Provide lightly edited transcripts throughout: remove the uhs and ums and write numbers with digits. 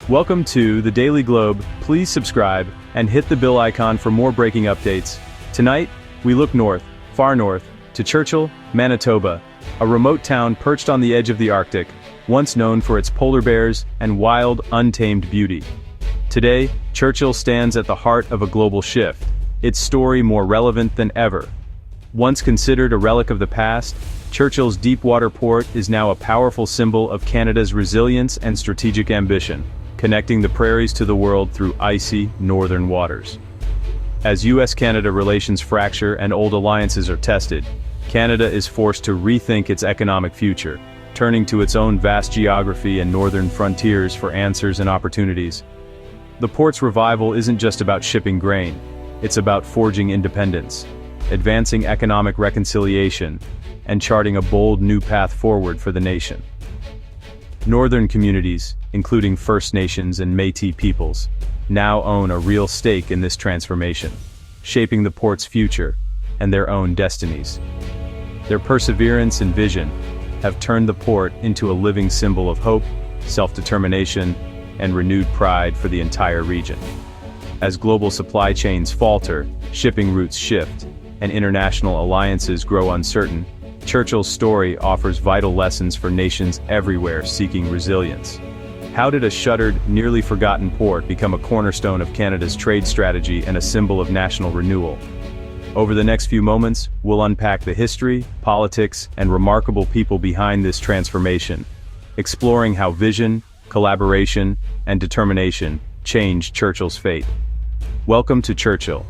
Welcome to the Daily Globe. Please subscribe and hit the bell icon for more breaking updates. Tonight, we look north, far north, to Churchill, Manitoba, a remote town perched on the edge of the Arctic, once known for its polar bears and wild, untamed beauty. Today, Churchill stands at the heart of a global shift, its story more relevant than ever. Once considered a relic of the past, Churchill's deep-water port is now a powerful symbol of Canada's resilience and strategic ambition, connecting the prairies to the world through icy, northern waters. As US-Canada relations fracture and old alliances are tested, Canada is forced to rethink its economic future, turning to its own vast geography and northern frontiers for answers and opportunities. The port's revival isn't just about shipping grain, it's about forging independence, advancing economic reconciliation, and charting a bold new path forward for the nation. Northern communities, including First Nations and Métis peoples, now own a real stake in this transformation, shaping the port's future and their own destinies. Their perseverance and vision have turned the port into a living symbol of hope, self-determination, and renewed pride for the entire region. As global supply chains falter, shipping routes shift, and international alliances grow uncertain, Churchill's story offers vital lessons for nations everywhere seeking resilience. How did a shuttered, nearly forgotten port become a cornerstone of Canada's trade strategy and a symbol of national renewal? Over the next few moments, we'll unpack the history, politics, and remarkable people behind this transformation, exploring how vision, collaboration, and determination changed Churchill's fate. Welcome to Churchill,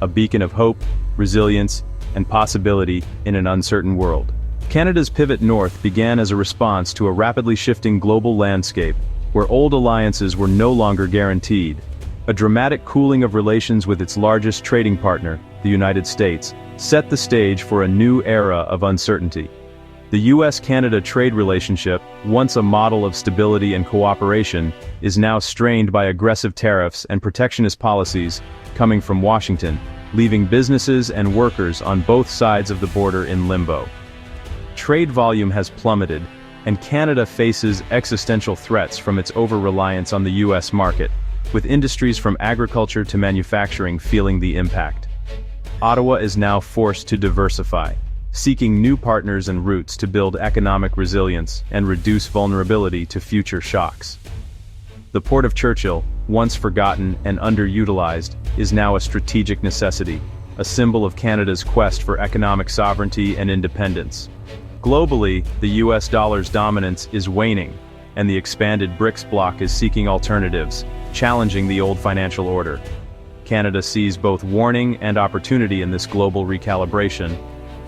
a beacon of hope, resilience, and possibility in an uncertain world. Canada's pivot north began as a response to a rapidly shifting global landscape, where old alliances were no longer guaranteed. A dramatic cooling of relations with its largest trading partner, the United States, set the stage for a new era of uncertainty. The US-Canada trade relationship, once a model of stability and cooperation, is now strained by aggressive tariffs and protectionist policies coming from Washington, leaving businesses and workers on both sides of the border in limbo. Trade volume has plummeted, and Canada faces existential threats from its over-reliance on the US market, with industries from agriculture to manufacturing feeling the impact. Ottawa is now forced to diversify, seeking new partners and routes to build economic resilience and reduce vulnerability to future shocks. The Port of Churchill, once forgotten and underutilized, is now a strategic necessity, a symbol of Canada's quest for economic sovereignty and independence. Globally, the US dollar's dominance is waning, and the expanded BRICS bloc is seeking alternatives, challenging the old financial order. Canada sees both warning and opportunity in this global recalibration,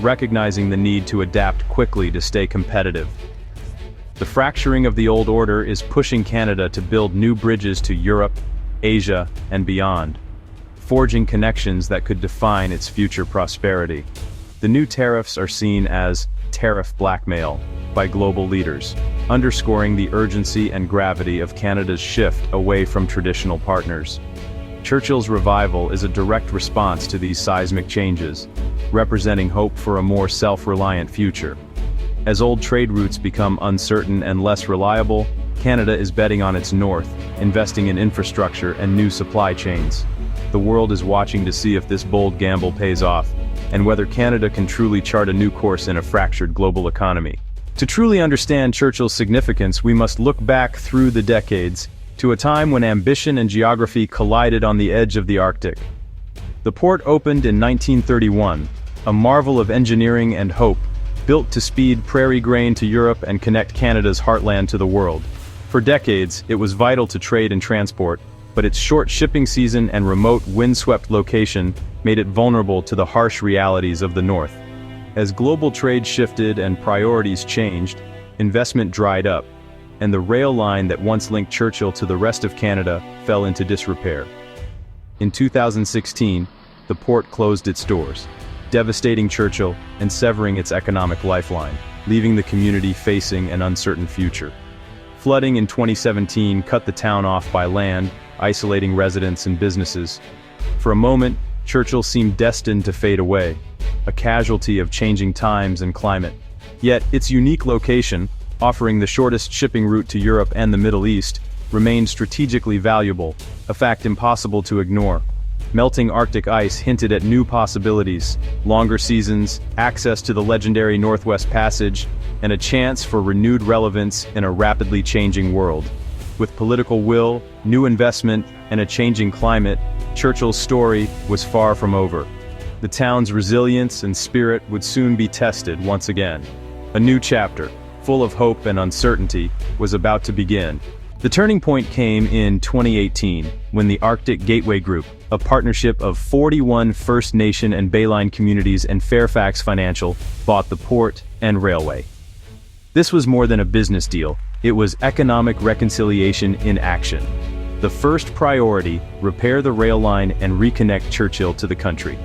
recognizing the need to adapt quickly to stay competitive. The fracturing of the old order is pushing Canada to build new bridges to Europe, Asia, and beyond, forging connections that could define its future prosperity. The new tariffs are seen as tariff blackmail by global leaders, underscoring the urgency and gravity of Canada's shift away from traditional partners. Churchill's revival is a direct response to these seismic changes, representing hope for a more self-reliant future. As old trade routes become uncertain and less reliable, Canada is betting on its north, investing in infrastructure and new supply chains. The world is watching to see if this bold gamble pays off, and whether Canada can truly chart a new course in a fractured global economy. To truly understand Churchill's significance, we must look back through the decades, to a time when ambition and geography collided on the edge of the Arctic. The port opened in 1931, a marvel of engineering and hope, built to speed prairie grain to Europe and connect Canada's heartland to the world. For decades, it was vital to trade and transport, but its short shipping season and remote windswept location made it vulnerable to the harsh realities of the north. As global trade shifted and priorities changed, investment dried up, and the rail line that once linked Churchill to the rest of Canada fell into disrepair. In 2016, the port closed its doors, devastating Churchill and severing its economic lifeline, leaving the community facing an uncertain future. Flooding in 2017 cut the town off by land, isolating residents and businesses. For a moment, Churchill seemed destined to fade away, a casualty of changing times and climate. Yet, its unique location, offering the shortest shipping route to Europe and the Middle East, remained strategically valuable, a fact impossible to ignore. Melting Arctic ice hinted at new possibilities, longer seasons, access to the legendary Northwest Passage, and a chance for renewed relevance in a rapidly changing world. With political will, new investment, and a changing climate, Churchill's story was far from over. The town's resilience and spirit would soon be tested once again. A new chapter, full of hope and uncertainty, was about to begin. The turning point came in 2018, when the Arctic Gateway Group, a partnership of 41 First Nation and Bayline communities and Fairfax Financial, bought the port and railway. This was more than a business deal, it was economic reconciliation in action. The first priority, repair the rail line and reconnect Churchill to the country.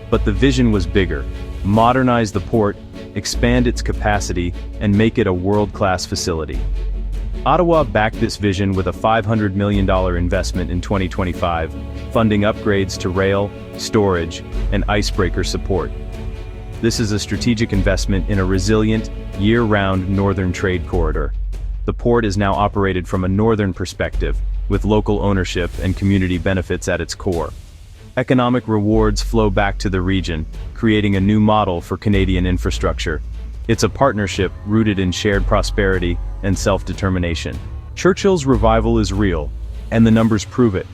But the vision was bigger: modernize the port, expand its capacity, and make it a world-class facility. Ottawa backed this vision with a $500 million investment in 2025, funding upgrades to rail, storage, and icebreaker support. This is a strategic investment in a resilient, year-round northern trade corridor. The port is now operated from a northern perspective, with local ownership and community benefits at its core. Economic rewards flow back to the region, creating a new model for Canadian infrastructure. It's a partnership rooted in shared prosperity and self-determination. Churchill's revival is real, and the numbers prove it.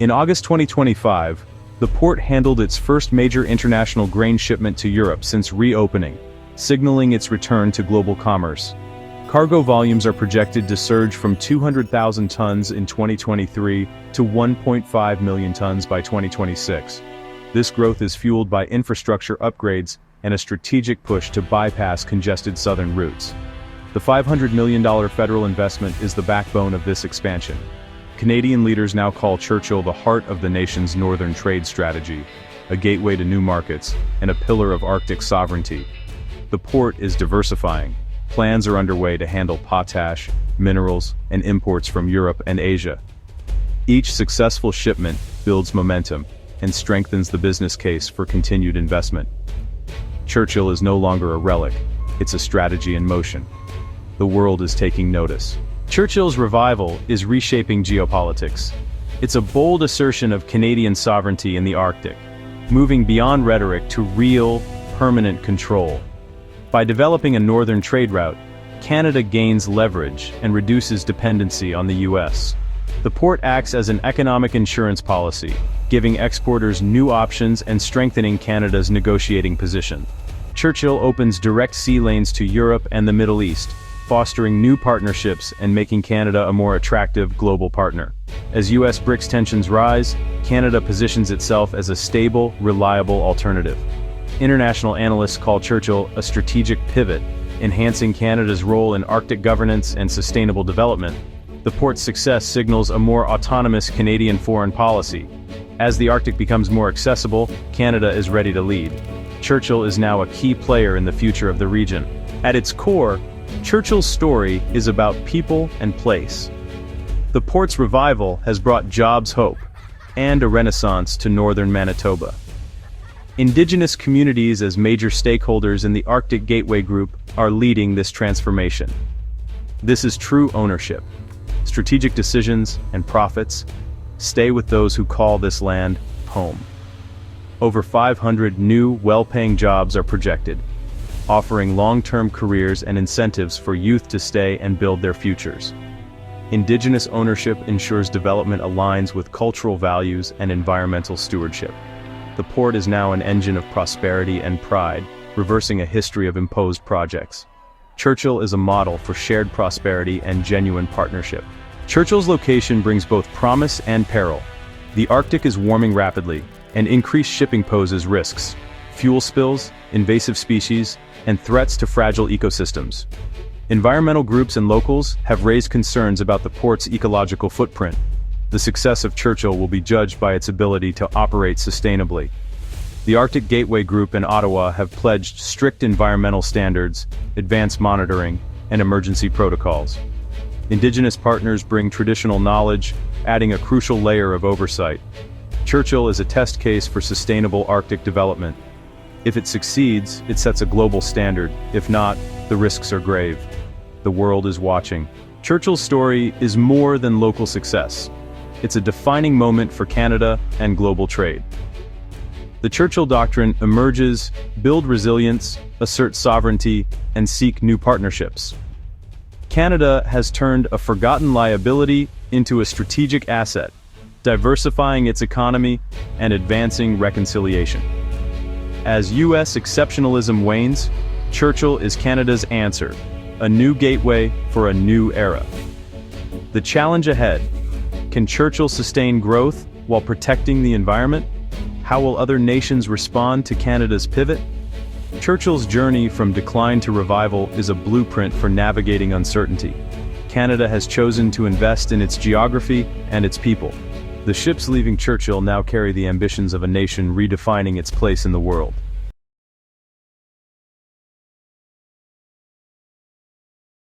In August 2025, the port handled its first major international grain shipment to Europe since reopening, signaling its return to global commerce. Cargo volumes are projected to surge from 200,000 tons in 2023 to 1.5 million tons by 2026. This growth is fueled by infrastructure upgrades and a strategic push to bypass congested southern routes. The $500 million federal investment is the backbone of this expansion. Canadian leaders now call Churchill the heart of the nation's northern trade strategy, a gateway to new markets, and a pillar of Arctic sovereignty. The port is diversifying. Plans are underway to handle potash, minerals, and imports from Europe and Asia. Each successful shipment builds momentum and strengthens the business case for continued investment. Churchill is no longer a relic, it's a strategy in motion. The world is taking notice. Churchill's revival is reshaping geopolitics. It's a bold assertion of Canadian sovereignty in the Arctic, moving beyond rhetoric to real, permanent control. By developing a northern trade route, Canada gains leverage and reduces dependency on the US. The port acts as an economic insurance policy, giving exporters new options and strengthening Canada's negotiating position. Churchill opens direct sea lanes to Europe and the Middle East, fostering new partnerships and making Canada a more attractive global partner. As US BRICS tensions rise, Canada positions itself as a stable, reliable alternative. International analysts call Churchill a strategic pivot, enhancing Canada's role in Arctic governance and sustainable development. The port's success signals a more autonomous Canadian foreign policy. As the Arctic becomes more accessible, Canada is ready to lead. Churchill is now a key player in the future of the region. At its core, Churchill's story is about people and place. The port's revival has brought jobs hope and a renaissance to northern Manitoba. Indigenous communities as major stakeholders in the Arctic Gateway Group are leading this transformation. This is true ownership. Strategic decisions and profits stay with those who call this land home. Over 500 new, well-paying jobs are projected, offering long-term careers and incentives for youth to stay and build their futures. Indigenous ownership ensures development aligns with cultural values and environmental stewardship. The port is now an engine of prosperity and pride, reversing a history of imposed projects. Churchill is a model for shared prosperity and genuine partnership. Churchill's location brings both promise and peril. The Arctic is warming rapidly, and increased shipping poses risks: fuel spills, invasive species, and threats to fragile ecosystems. Environmental groups and locals have raised concerns about the port's ecological footprint. The success of Churchill will be judged by its ability to operate sustainably. The Arctic Gateway Group and Ottawa have pledged strict environmental standards, advanced monitoring, and emergency protocols. Indigenous partners bring traditional knowledge, adding a crucial layer of oversight. Churchill is a test case for sustainable Arctic development. If it succeeds, it sets a global standard. If not, the risks are grave. The world is watching. Churchill's story is more than local success. It's a defining moment for Canada and global trade. The Churchill Doctrine emerges: build resilience, assert sovereignty, and seek new partnerships. Canada has turned a forgotten liability into a strategic asset, diversifying its economy and advancing reconciliation. As U.S. exceptionalism wanes, Churchill is Canada's answer, a new gateway for a new era. The challenge ahead: can Churchill sustain growth while protecting the environment? How will other nations respond to Canada's pivot? Churchill's journey from decline to revival is a blueprint for navigating uncertainty. Canada has chosen to invest in its geography and its people. The ships leaving Churchill now carry the ambitions of a nation redefining its place in the world.